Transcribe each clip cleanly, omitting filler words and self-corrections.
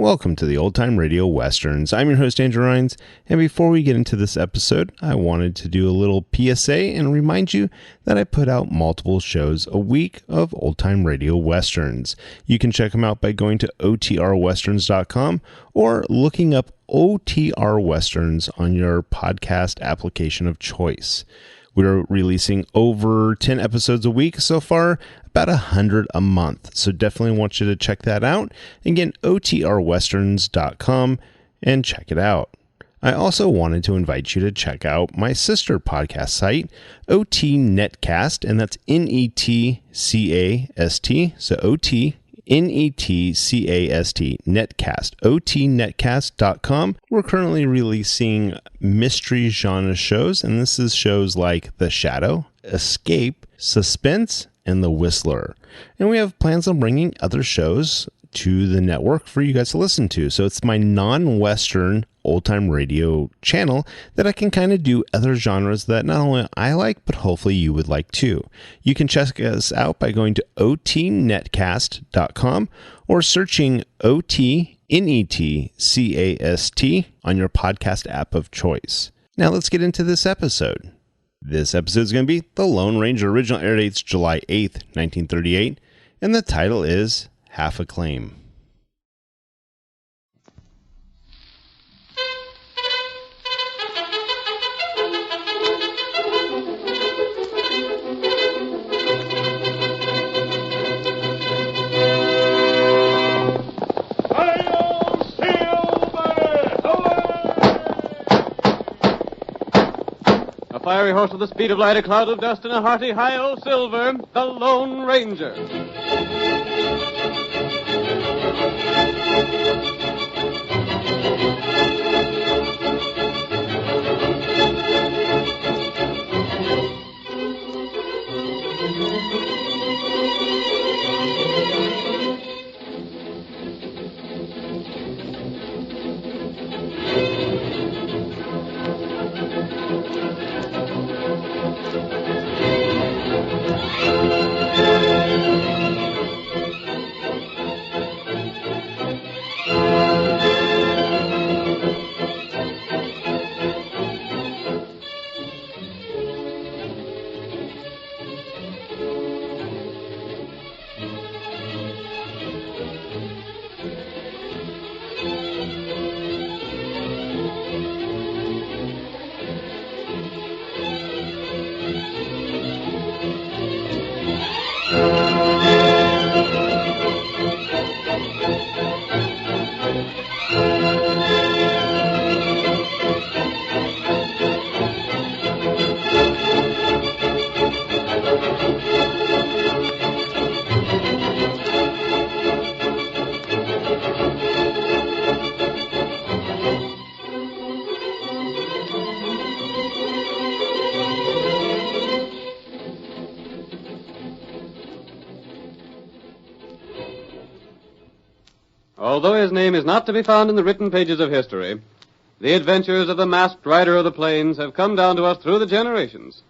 Welcome to the Old Time Radio Westerns. I'm your host, Andrew Rhynes, and before we get into this episode, I wanted to do a little PSA and remind you that I put out multiple shows a week of Old Time Radio Westerns. You can check them out by going to otrwesterns.com or looking up OTR Westerns on your podcast application of choice. We're releasing over 10 episodes a week so far, about 100 a month. So definitely want you to check that out. Again, otrwesterns.com and check it out. I also wanted to invite you to check out my sister podcast site, OT Netcast, and that's Netcast. So OT Netcast, Netcast, otnetcast.com. We're currently releasing mystery genre shows, and this is shows like The Shadow, Escape, Suspense, and The Whistler. And we have plans on bringing other shows to the network for you guys to listen to. So it's my non-Western old-time radio channel that I can kind of do other genres that not only I like, but hopefully you would like too. You can check us out by going to otnetcast.com or searching OTNETCAST on your podcast app of choice. Now let's get into this episode. This episode is going to be The Lone Ranger. Original air dates July 8th, 1938, and the title is Half a Claim. A fiery horse with the speed of light, a cloud of dust, and a hearty hi-yo silver, the Lone Ranger. Although his name is not to be found in the written pages of history, the adventures of the masked rider of the plains have come down to us through the generations.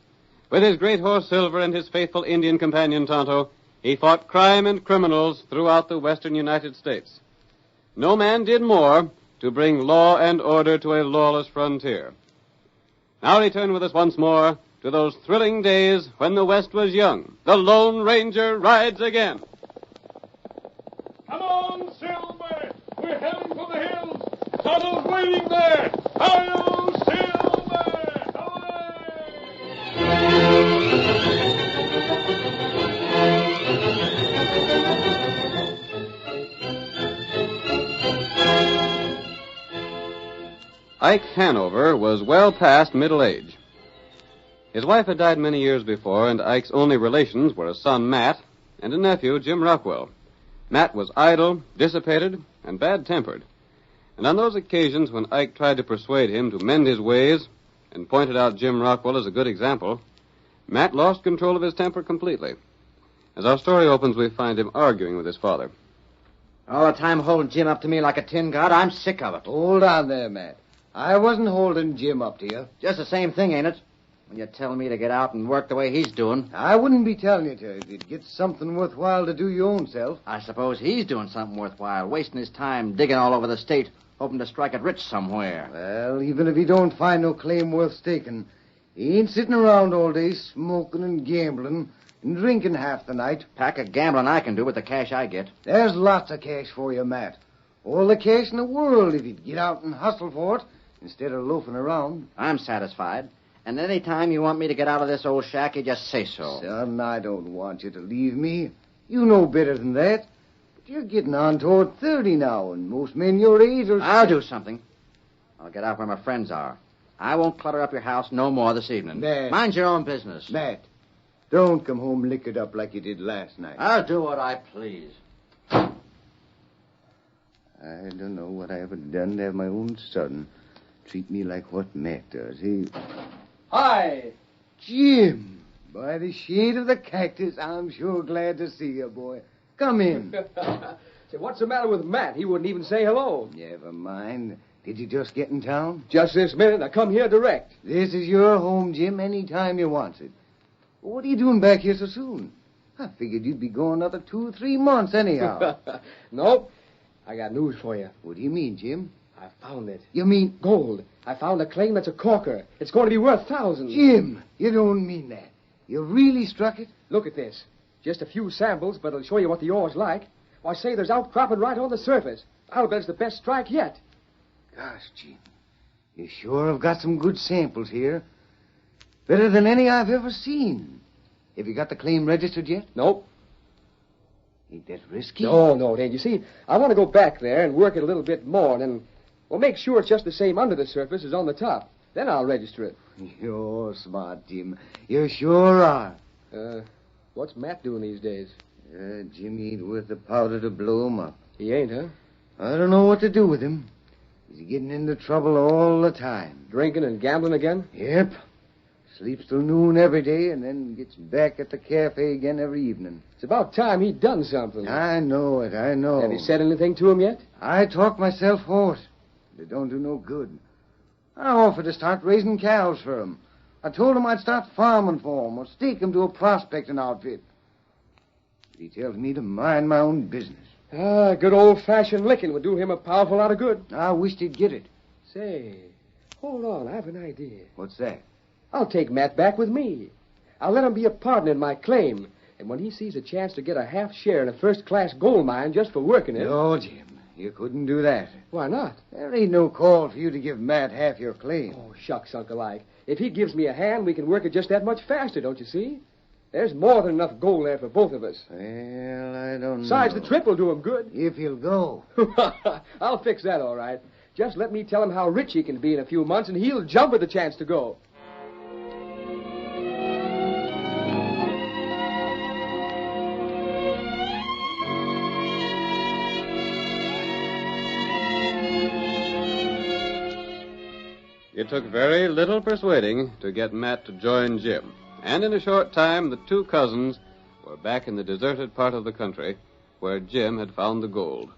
With his great horse Silver and his faithful Indian companion Tonto, he fought crime and criminals throughout the western United States. No man did more to bring law and order to a lawless frontier. Now return with us once more to those thrilling days when the West was young. The Lone Ranger rides again. Come on, Silver! We're heading for the hills! Tonto's waiting there! Hi-yo, Silver! Ike Hanover was well past middle age. His wife had died many years before, and Ike's only relations were a son, Matt, and a nephew, Jim Rockwell. Matt was idle, dissipated, and bad-tempered. And on those occasions when Ike tried to persuade him to mend his ways and pointed out Jim Rockwell as a good example, Matt lost control of his temper completely. As our story opens, we find him arguing with his father. All the time holding Jim up to me like a tin god, I'm sick of it. Hold on there, Matt. I wasn't holding Jim up to you. Just the same thing, ain't it? when you tell me to get out and work the way he's doing. I wouldn't be telling you to if you'd get something worthwhile to do your own self. I suppose he's doing something worthwhile, wasting his time digging all over the state, hoping to strike it rich somewhere. Well, even if he don't find no claim worth staking, he ain't sitting around all day smoking and gambling and drinking half the night. Pack of gambling I can do with the cash I get. There's lots of cash for you, Matt. All the cash in the world if you'd get out and hustle for it instead of loafing around. I'm satisfied. And any time you want me to get out of this old shack, you just say so. Son, I don't want you to leave me. You know better than that. But you're getting on toward 30 now, and most men your age are... I'll do something. I'll get out where my friends are. I won't clutter up your house no more this evening. Matt. Mind your own business. Matt, don't come home liquored up like you did last night. I'll do what I please. I don't know what I ever done to have my own son treat me like what Matt does. He... Hi. Jim, by the shade of the cactus, I'm sure glad to see you, boy. Come in. Say, what's the matter with Matt? He wouldn't even say hello. Never mind. Did you just get in town? Just this minute. I come here direct. This is your home, Jim, any time you want it. What are you doing back here so soon? I figured you'd be going another 2 or 3 months anyhow. Nope. I got news for you. What do you mean, Jim? I found it. You mean... Gold. I found a claim that's a corker. It's going to be worth thousands. Jim, you don't mean that. You really struck it? Look at this. Just a few samples, but it'll show you what the ore's like. Why, say, there's outcropping right on the surface. I'll bet it's the best strike yet. Gosh, Jim, you sure have got some good samples here. Better than any I've ever seen. Have you got the claim registered yet? Nope. Ain't that risky? No, it ain't. You see, I want to go back there and work it a little bit more, and then, well, make sure it's just the same under the surface as on the top. Then I'll register it. You're smart, Jim. You sure are. What's Matt doing these days? Jim ain't worth the powder to blow him up. He ain't, huh? I don't know what to do with him. He's getting into trouble all the time. Drinking and gambling again? Yep. Sleeps till noon every day and then gets back at the cafe again every evening. It's about time he'd done something. I know it, I know. Have you said anything to him yet? I talked myself hoarse. It don't do no good. I offered to start raising cows for him. I told him I'd start farming for him or stake him to a prospecting outfit. But he tells me to mind my own business. Good old-fashioned licking would do him a powerful lot of good. I wished he'd get it. Say, hold on, I have an idea. What's that? I'll take Matt back with me. I'll let him be a partner in my claim. And when he sees a chance to get a half share in a first-class gold mine just for working it... No, Jim. You couldn't do that. Why not? There ain't no call for you to give Matt half your claim. Oh, shucks, Uncle Ike. If he gives me a hand, we can work it just that much faster, don't you see? There's more than enough gold there for both of us. Well, I don't know. Besides, the trip will do him good. If he'll go. I'll fix that, all right. Just let me tell him how rich he can be in a few months, and he'll jump at the chance to go. It took very little persuading to get Matt to join Jim. And in a short time, the two cousins were back in the deserted part of the country where Jim had found the gold.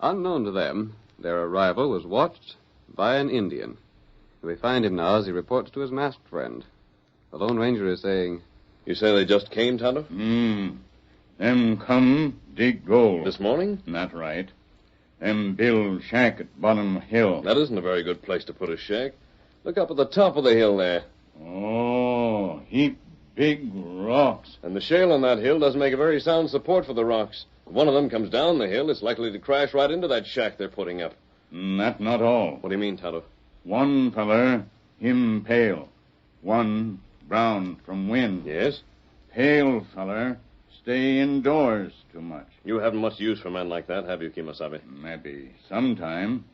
Unknown to them, their arrival was watched by an Indian. We find him now as he reports to his masked friend. The Lone Ranger is saying, You say they just came, Tonto? Them come dig gold. This morning? That's right. Them build shack at bottom hill. That isn't a very good place to put a shack. Look up at the top of the hill there. Oh, heap big rocks. And the shale on that hill doesn't make a very sound support for the rocks. If one of them comes down the hill, it's likely to crash right into that shack they're putting up. That not all. What do you mean, Tonto? One feller, him pale. One brown from wind. Yes? Pale feller, stay indoors too much. You haven't much use for men like that, have you, Kimasabi? Maybe sometime.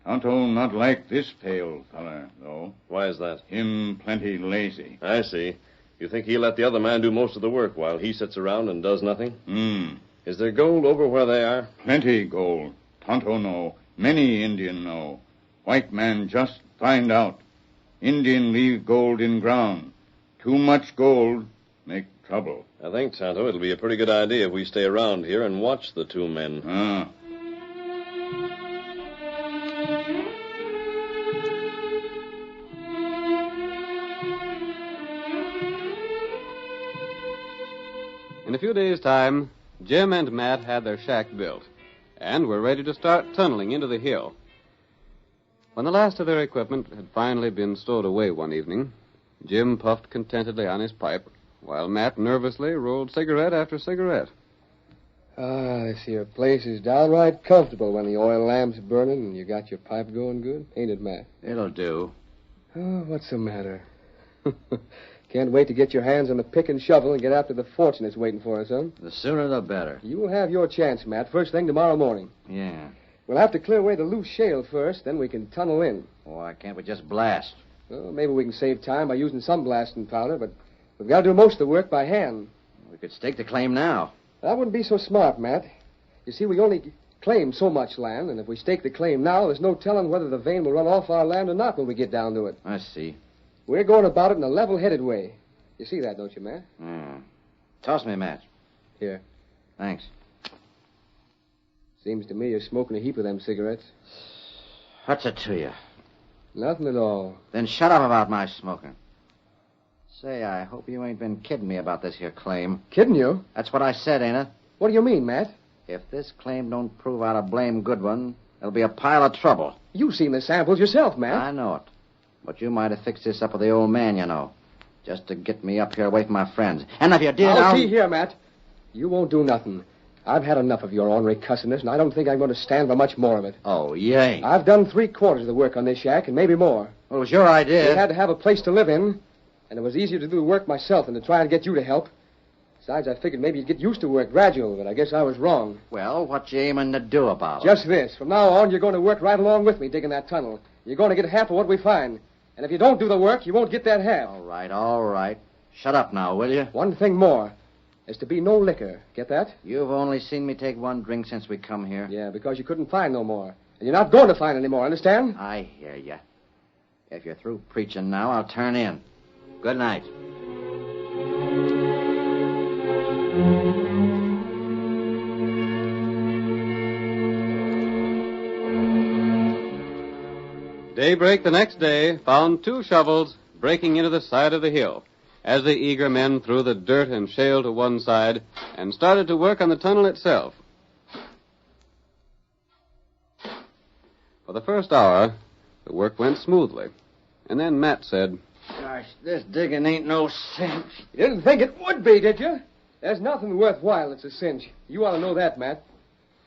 Tonto not like this pale feller, though. Why is that? Him plenty lazy. I see. You think he'll let the other man do most of the work while he sits around and does nothing? Is there gold over where they are? Plenty gold. Tonto know. Many Indian know. White man just find out. Indian leave gold in ground. Too much gold make trouble. I think, Tonto, it'll be a pretty good idea if we stay around here and watch the two men. a few days' time, Jim and Matt had their shack built and were ready to start tunneling into the hill. When the last of their equipment had finally been stowed away one evening, Jim puffed contentedly on his pipe, while Matt nervously rolled cigarette after cigarette. This here place is downright comfortable when the oil lamp's burning and you got your pipe going good, ain't it, Matt? It'll do. Oh, what's the matter? Can't wait to get your hands on the pick and shovel and get after the fortune that's waiting for us, huh? The sooner the better. You'll have your chance, Matt, first thing tomorrow morning. Yeah. We'll have to clear away the loose shale first, then we can tunnel in. Why can't we just blast? Well, maybe we can save time by using some blasting powder, but we've got to do most of the work by hand. We could stake the claim now. That wouldn't be so smart, Matt. You see, we only claim so much land, and if we stake the claim now, there's no telling whether the vein will run off our land or not when we get down to it. I see. We're going about it in a level-headed way. You see that, don't you, Matt? Toss me a match. Here. Thanks. Seems to me you're smoking a heap of them cigarettes. What's it to you? Nothing at all. Then shut up about my smoking. Say, I hope you ain't been kidding me about this here claim. Kidding you? That's what I said, ain't it? What do you mean, Matt? If this claim don't prove out a blame good one, it'll be a pile of trouble. You've seen the samples yourself, Matt. I know it. But you might have fixed this up with the old man, you know. Just to get me up here away from my friends. And if you did, I'll see here, Matt. You won't do nothing. I've had enough of your ornery cussedness, and I don't think I'm going to stand for much more of it. Oh, yay. I've done 3/4 of the work on this shack, and maybe more. Well, it was your idea. We had to have a place to live in, and it was easier to do the work myself than to try and get you to help. Besides, I figured maybe you'd get used to work gradual, but I guess I was wrong. Well, what you aiming to do about it? Just this. From now on, you're going to work right along with me digging that tunnel. You're going to get half of what we find. And if you don't do the work, you won't get that half. All right. Shut up now, will you? One thing more. There's to be no liquor. Get that? You've only seen me take one drink since we come here. Yeah, because you couldn't find no more. And you're not going to find any more, understand? I hear you. If you're through preaching now, I'll turn in. Good night. Daybreak the next day found 2 shovels breaking into the side of the hill as the eager men threw the dirt and shale to one side and started to work on the tunnel itself. For the first hour, the work went smoothly. And then Matt said, Gosh, this digging ain't no cinch. You didn't think it would be, did you? There's nothing worthwhile that's a cinch. You ought to know that, Matt.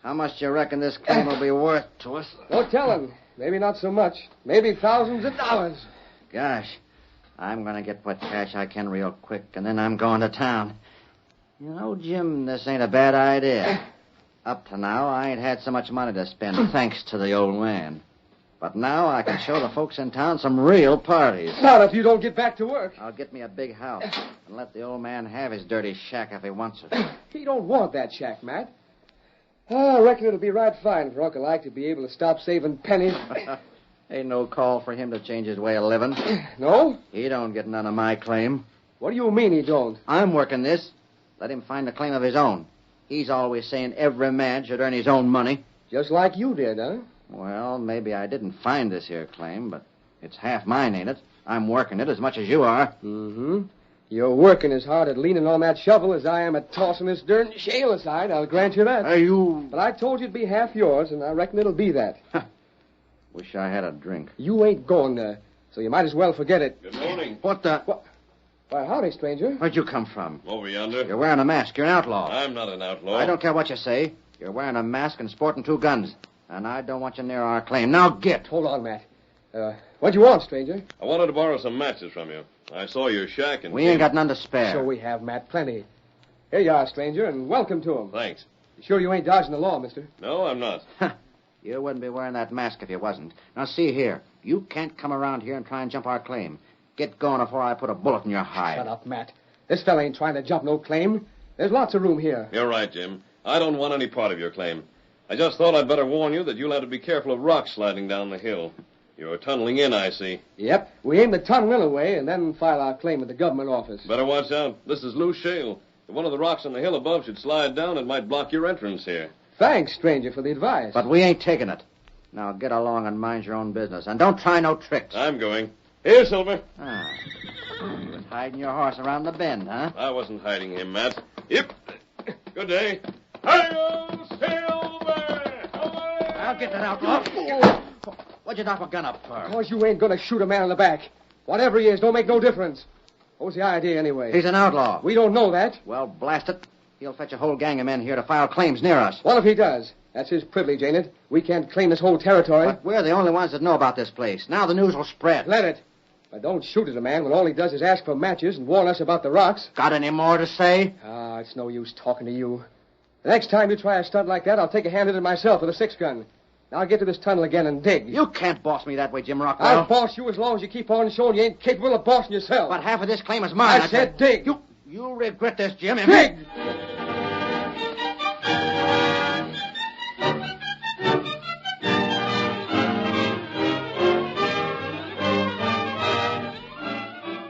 How much do you reckon this claim will be worth to us? No telling. Maybe not so much. Maybe thousands of dollars. Gosh, I'm going to get what cash I can real quick, and then I'm going to town. You know, Jim, this ain't a bad idea. Up to now, I ain't had so much money to spend, thanks to the old man. But now I can show the folks in town some real parties. Not if you don't get back to work. I'll get me a big house and let the old man have his dirty shack if he wants it. He don't want that shack, Matt. I reckon it'll be right fine for Uncle Ike to be able to stop saving pennies. Ain't no call for him to change his way of living. No? He don't get none of my claim. What do you mean he don't? I'm working this. Let him find a claim of his own. He's always saying every man should earn his own money. Just like you did, huh? Well, maybe I didn't find this here claim, but it's half mine, ain't it? I'm working it as much as you are. Mm-hmm. You're working as hard at leaning on that shovel as I am at tossing this dirt and shale aside, I'll grant you that. You... But I told you it'd be half yours, and I reckon it'll be that. Wish I had a drink. You ain't going there, so you might as well forget it. Good morning. What the... Why, howdy, stranger. Where'd you come from? Over yonder. You're wearing a mask. You're an outlaw. I'm not an outlaw. I don't care what you say. You're wearing a mask and sporting 2 guns. And I don't want you near our claim. Now get. Hold on, Matt. What do you want, stranger? I wanted to borrow some matches from you. I saw your shack and... We ain't got none to spare. So we have, Matt. Plenty. Here you are, stranger, and welcome to him. Thanks. You sure you ain't dodging the law, mister? No, I'm not. You wouldn't be wearing that mask if you wasn't. Now, see here. You can't come around here and try and jump our claim. Get going before I put a bullet in your hide. Shut up, Matt. This fella ain't trying to jump no claim. There's lots of room here. You're right, Jim. I don't want any part of your claim. I just thought I'd better warn you that you'll have to be careful of rocks sliding down the hill. You're tunneling in, I see. Yep. We aim the tunnel in away and then file our claim at the government office. Better watch out. This is loose shale. If one of the rocks on the hill above should slide down, it might block your entrance here. Thanks, stranger, for the advice. But we ain't taking it. Now get along and mind your own business. And don't try no tricks. I'm going. Here, Silver. You was hiding your horse around the bend, huh? I wasn't hiding him, Matt. Yep. Good day. Hi-yo, Silver! I'll get that outlaw. What'd you knock my gun up for? Because you ain't going to shoot a man in the back. Whatever he is, don't make no difference. What was the idea, anyway? He's an outlaw. We don't know that. Well, blast it. He'll fetch a whole gang of men here to file claims near us. What if he does? That's his privilege, ain't it? We can't claim this whole territory. But we're the only ones that know about this place. Now the news will spread. Let it. But don't shoot at a man when all he does is ask for matches and warn us about the rocks. Got any more to say? Ah, it's no use talking to you. The next time you try a stunt like that, I'll take a hand at it myself with a 6-gun. Now I'll get to this tunnel again and dig. You can't boss me that way, Jim Rockwell. I'll boss you as long as you keep on showing you ain't capable of bossing yourself. But half of this claim is mine. I said dig. You'll regret this, Jim. Dig!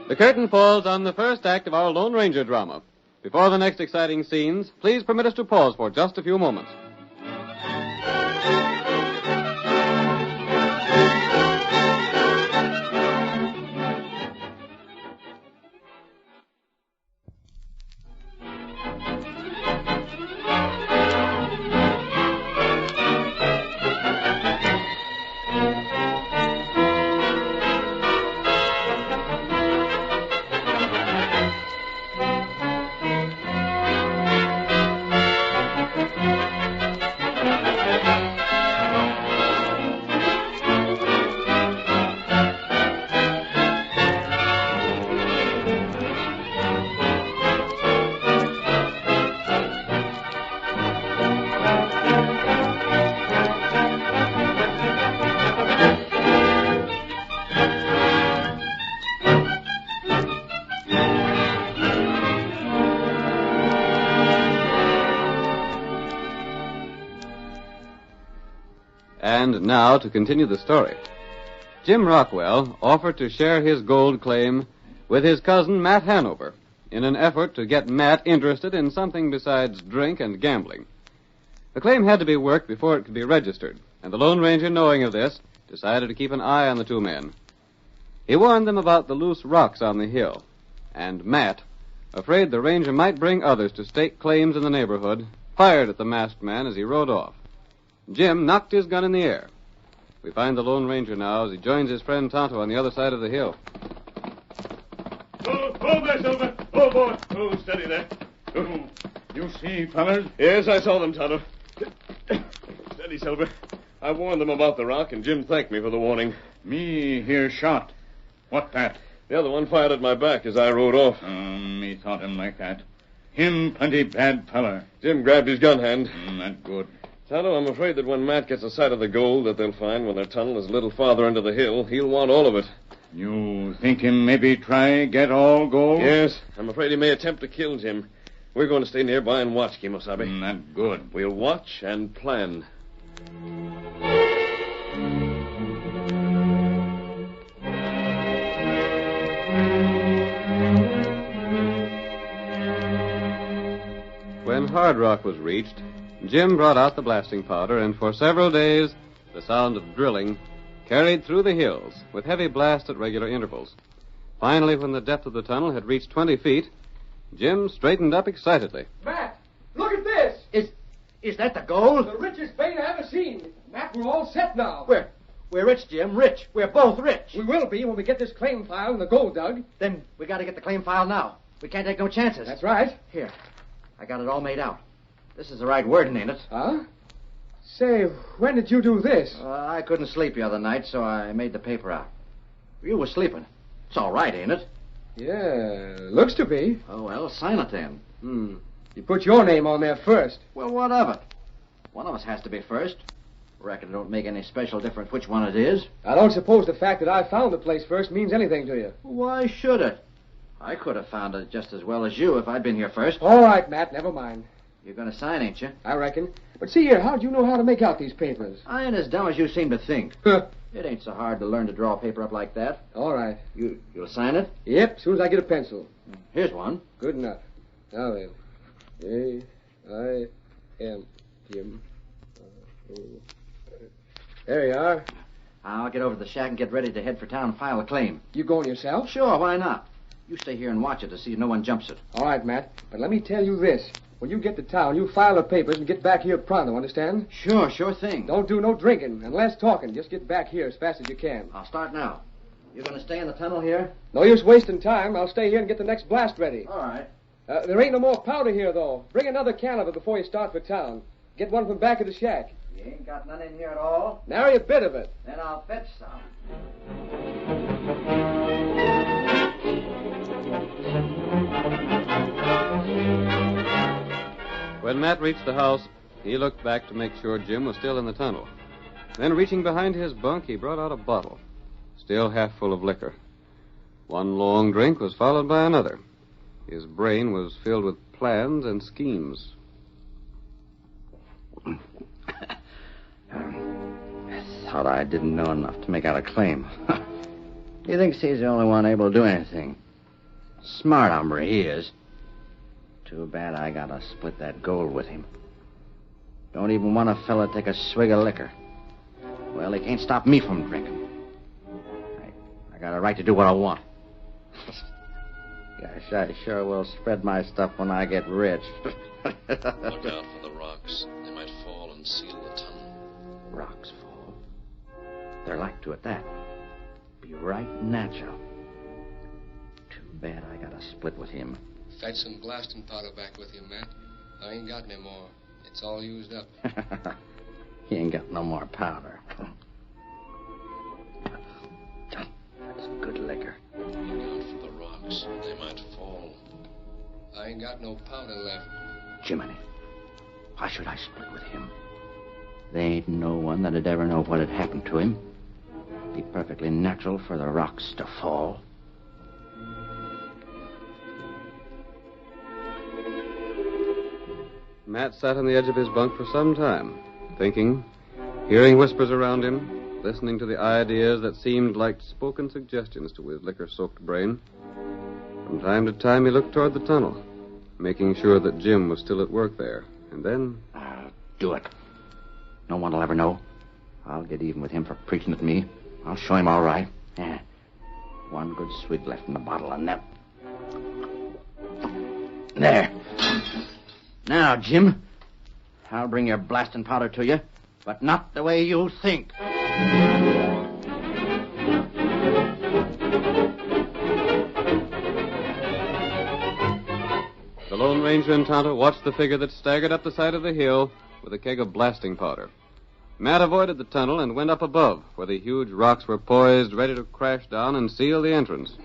The curtain falls on the first act of our Lone Ranger drama. Before the next exciting scenes, please permit us to pause for just a few moments. And now to continue the story. Jim Rockwell offered to share his gold claim with his cousin Matt Hanover in an effort to get Matt interested in something besides drink and gambling. The claim had to be worked before it could be registered, and the Lone Ranger, knowing of this, decided to keep an eye on the two men. He warned them about the loose rocks on the hill, and Matt, afraid the ranger might bring others to stake claims in the neighborhood, fired at the masked man as he rode off. Jim knocked his gun in the air. We find the Lone Ranger now as he joins his friend Tonto on the other side of the hill. Oh, there, Silver. Oh, boy. Oh, steady there. Oh. You see, fellas? Yes, I saw them, Tonto. Steady, Silver. I warned them about the rock, and Jim thanked me for the warning. Me hear shot. What that? The other one fired at my back as I rode off. Me thought him like that. Him plenty bad feller. Jim grabbed his gun hand. That good. Tonto, I'm afraid that when Matt gets a sight of the gold that they'll find when their tunnel is a little farther into the hill, he'll want all of it. You think him maybe try get all gold? Yes, I'm afraid he may attempt to kill Jim. We're going to stay nearby and watch, Kimosabe. That good. We'll watch and plan. When Hard Rock was reached, Jim brought out the blasting powder, and for several days, the sound of drilling carried through the hills with heavy blasts at regular intervals. Finally, when the depth of the tunnel had reached 20 feet, Jim straightened up excitedly. Matt, look at this! Is that the gold? The richest vein I ever seen. Matt, we're all set now. We're rich, Jim. Rich. We're both rich. We will be when we get this claim file and the gold dug. Then we got to get the claim file now. We can't take no chances. That's right. Here. I got it all made out. This is the right wording, ain't it? Huh? Say, when did you do this? I couldn't sleep the other night, so I made the paper out. You were sleeping. It's all right, ain't it? Yeah, looks to be. Oh, well, sign it then. You put your name on there first. Well, what of it? One of us has to be first. Reckon it don't make any special difference which one it is. I don't suppose the fact that I found the place first means anything to you. Why should it? I could have found it just as well as you if I'd been here first. All right, Matt, never mind. You're going to sign, ain't you? I reckon. But see here, how'd you know how to make out these papers? I ain't as dumb as you seem to think. It ain't so hard to learn to draw paper up like that. All right. You'll sign it? Yep, as soon as I get a pencil. Here's one. Good enough. Now then. A-I-M. Jim. There you are. I'll get over to the shack and get ready to head for town and file a claim. You going yourself? Sure, why not? You stay here and watch it to see no one jumps it. All right, Matt. But let me tell you this. When you get to town, you file the papers and get back here pronto, understand? Sure thing. Don't do no drinking and less talking. Just get back here as fast as you can. I'll start now. You gonna stay in the tunnel here? No use wasting time. I'll stay here and get the next blast ready. All right. There ain't no more powder here, though. Bring another can of it before you start for town. Get one from back of the shack. You ain't got none in here at all? Nary a bit of it. Then I'll fetch some. When Matt reached the house, he looked back to make sure Jim was still in the tunnel. Then, reaching behind his bunk, he brought out a bottle, still half full of liquor. One long drink was followed by another. His brain was filled with plans and schemes. Thought I didn't know enough to make out a claim. He thinks he's the only one able to do anything. Smart hombre he is. Too bad I gotta split that gold with him. Don't even want a fella to take a swig of liquor. Well, he can't stop me from drinking. I got a right to do what I want. Gosh, I sure will spread my stuff when I get rich. Look out for the rocks. They might fall and seal the tunnel. Rocks fall. They're like to at that. Be right natural. Too bad I got to split with him. Fetch some blasting powder back with you, Matt. I ain't got any more. It's all used up. He ain't got no more powder. That's good liquor. Look out for the rocks. They might fall. I ain't got no powder left. Jiminy, why should I split with him? There ain't no one that'd ever know what had happened to him. Be perfectly natural for the rocks to fall. Matt sat on the edge of his bunk for some time, thinking, hearing whispers around him, listening to the ideas that seemed like spoken suggestions to his liquor-soaked brain. From time to time, he looked toward the tunnel, making sure that Jim was still at work there. And then... I'll do it. No one will ever know. I'll get even with him for preaching at me. I'll show him all right. Yeah. One good swig left in the bottle, and that... There. Now, Jim, I'll bring your blasting powder to you, but not the way you think. The Lone Ranger and Tonto watched the figure that staggered up the side of the hill with a keg of blasting powder. Matt avoided the tunnel and went up above, where the huge rocks were poised, ready to crash down and seal the entrance.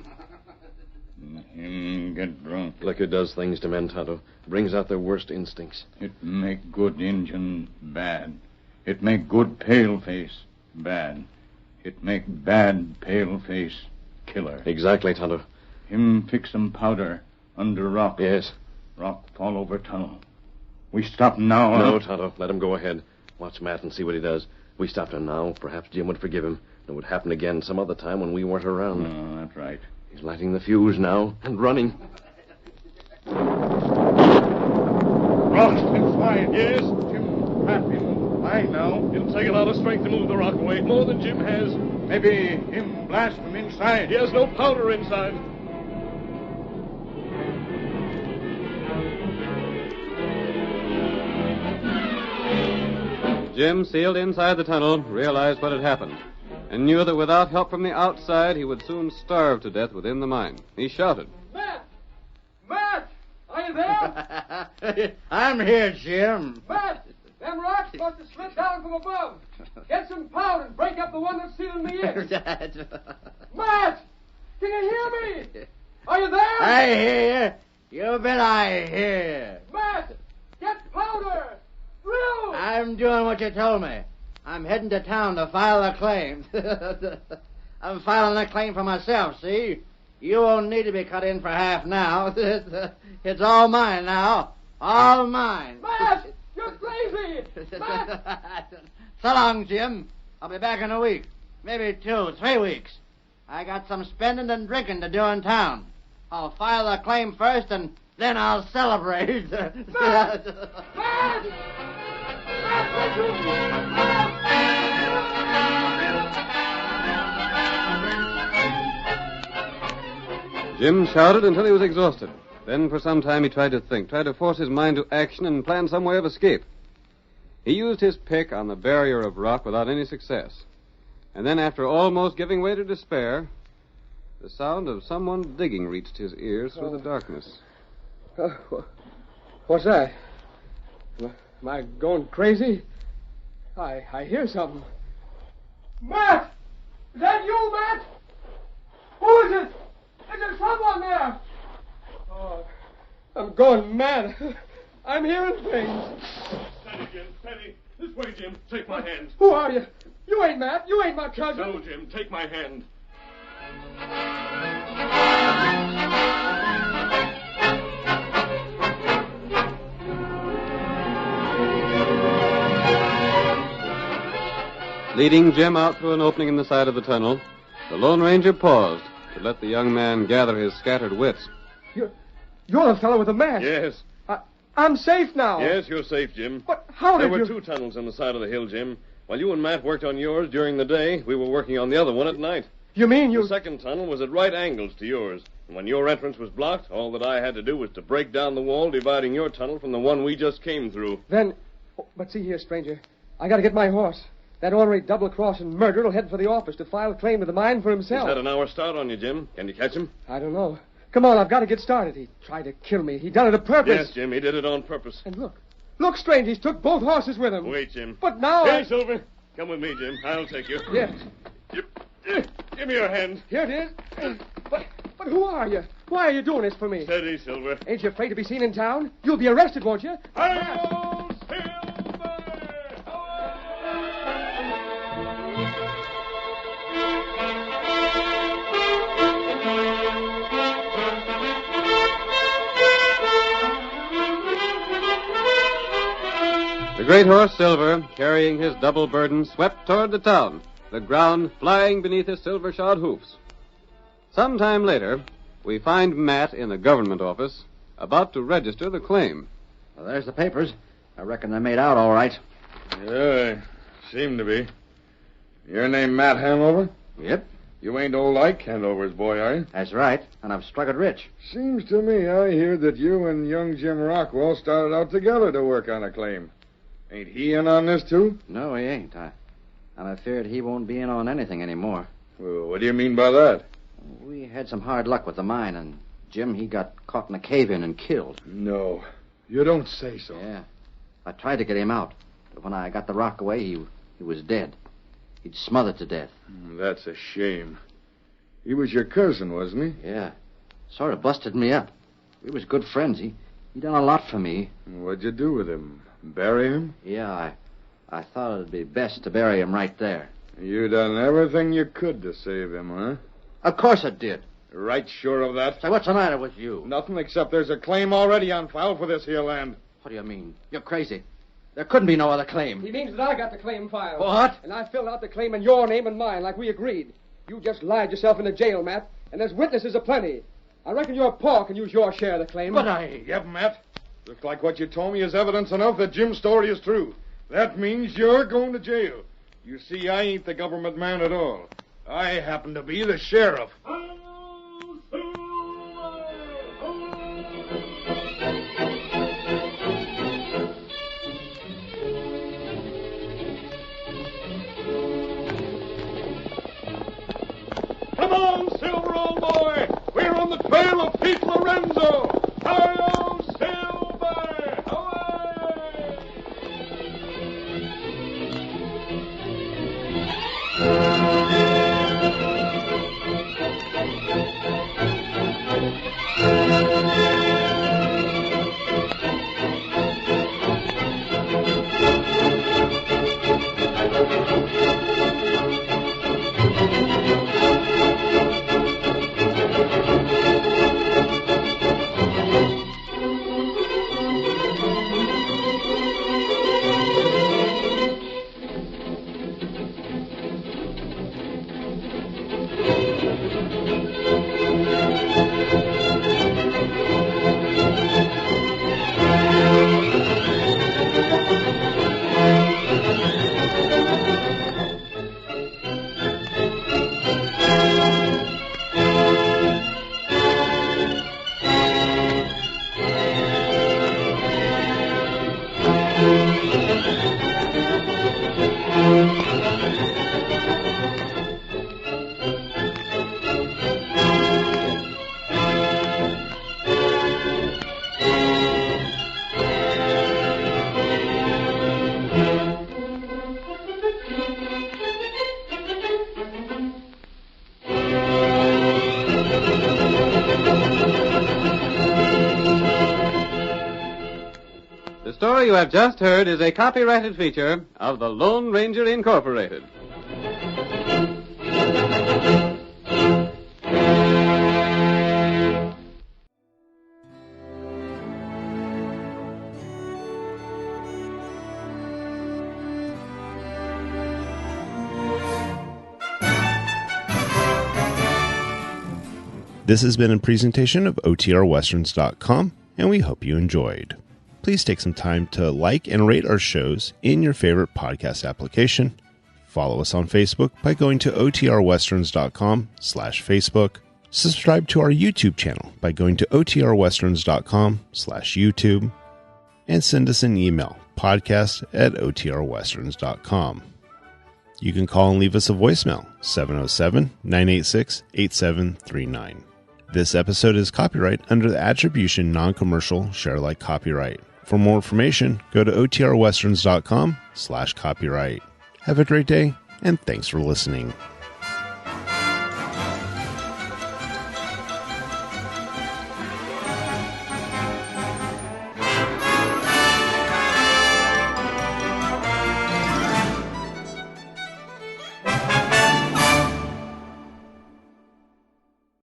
Him get drunk. Liquor does things to men, Tonto. Brings out their worst instincts. It make good Injun bad. It make good pale-face bad. It make bad pale-face killer. Exactly, Tonto. Him fix some powder under rock. Yes. Rock fall over tunnel. We stop now. No, Tonto. Let him go ahead. Watch Matt and see what he does. We stopped him now. Perhaps Jim would forgive him. It would happen again some other time when we weren't around. Oh, that's right. He's lighting the fuse now and running. Rock's been flying. Yes. Jim trap him. Fine now. It'll take a lot of strength to move the rock away. More than Jim has. Maybe him blast from inside. He has no powder inside. Jim, sealed inside the tunnel, realized what had happened, and knew that without help from the outside, he would soon starve to death within the mine. He shouted, Matt! Matt! Are you there? I'm here, Jim. Matt! Them rocks must have slid down from above. Get some powder and break up the one that's sealing me in. Matt! Can you hear me? Are you there? I hear you. You bet I hear. Matt! Get powder! Drill! I'm doing what you told me. I'm heading to town to file a claim. I'm filing a claim for myself, see? You won't need to be cut in for half now. It's all mine now. All mine. Matt! You're crazy! Matt! So long, Jim. I'll be back in a week. Maybe 2, 3 weeks. I got some spending and drinking to do in town. I'll file the claim first, and then I'll celebrate. Matt! Matt! Jim shouted until he was exhausted. Then for some time he tried to think, tried to force his mind to action and plan some way of escape. He used his pick on the barrier of rock without any success. And then, after almost giving way to despair, the sound of someone digging reached his ears through the darkness. What's that? Am I going crazy? I hear something. Matt! Is that you, Matt? Who is it? Is there someone there? Oh, I'm going mad. I'm hearing things. Steady, Jim, steady. This way, Jim. Take my hand. Who are you? You ain't Matt. You ain't my cousin. No, Jim. Take my hand. Leading Jim out through an opening in the side of the tunnel, the Lone Ranger paused to let the young man gather his scattered wits. You're the fellow with the mask. Yes. I'm safe now. Yes, you're safe, Jim. But how There did were you... 2 tunnels on the side of the hill, Jim. While you and Matt worked on yours during the day, we were working on the other one at night. You mean you... The second tunnel was at right angles to yours. And when your entrance was blocked, all that I had to do was to break down the wall dividing your tunnel from the one we just came through. Then... Oh, but see here, stranger. I gotta get my horse. That ornery double-crossing murderer will head for the office to file a claim to the mine for himself. He's had an hour start on you, Jim. Can you catch him? I don't know. Come on, I've got to get started. He tried to kill me. He done it on purpose. Yes, Jim, he did it on purpose. And look. Look, stranger, he's took both horses with him. Wait, Jim. But now Hey, Silver. Come with me, Jim. I'll take you. Yes. Give me your hand. Here it is. But who are you? Why are you doing this for me? Steady, Silver. Ain't you afraid to be seen in town? You'll be arrested, won't you? Hi-yo, Silver! The great horse Silver, carrying his double burden, swept toward the town, the ground flying beneath his silver-shod hoofs. Some time later, we find Matt in the government office, about to register the claim. Well, there's the papers. I reckon they're made out all right. Yeah, seem to be. Your name Matt Hanover? Yep, You ain't old Ike Hanover's boy, are you? that's right. And I've struck it rich. Seems to me I hear that you and young Jim Rockwell started out together to work on a claim. Ain't he in on this, too? No, he ain't. I'm afraid he won't be in on anything anymore. Well, what do you mean by that? We had some hard luck with the mine, and Jim, he got caught in a cave-in and killed. No. You don't say so. Yeah. I tried to get him out, but when I got the rock away, he was dead. He'd smothered to death. That's a shame. He was your cousin, wasn't he? Yeah. Sort of busted me up. We was good friends. He done a lot for me. What'd you do with him? Bury him? Yeah, I thought it'd be best to bury him right there. You done everything you could to save him, huh? Of course I did. Right sure of that? Say, what's the matter with you? Nothing except there's a claim already on file for this here land. What do you mean? You're crazy. There couldn't be no other claim. He means that I got the claim filed. What? And I filled out the claim in your name and mine, like we agreed. You just lied yourself into jail, Matt, and there's witnesses aplenty. I reckon your pa can use your share of the claim. But I... Yep, Matt. Looks like what you told me is evidence enough that Jim's story is true. That means you're going to jail. You see, I ain't the government man at all. I happen to be the sheriff. Come on, Silver, old boy! We're on the trail of Pete Lorenzo! Hi-yo, Silver! Away! story you have just heard is a copyrighted feature of the Lone Ranger Incorporated. This has been a presentation of OTRWesterns.com, and we hope you enjoyed. Please take some time to like and rate our shows in your favorite podcast application. Follow us on Facebook by going to OTRWesterns.com/Facebook. Subscribe to our YouTube channel by going to OTRWesterns.com/YouTube. And send us an email, podcast@OTRWesterns.com. You can call and leave us a voicemail, 707-986-8739. This episode is copyright under the Attribution Non-Commercial Share Alike Copyright. For more information, go to OTRWesterns.com/copyright. Have a great day, and thanks for listening.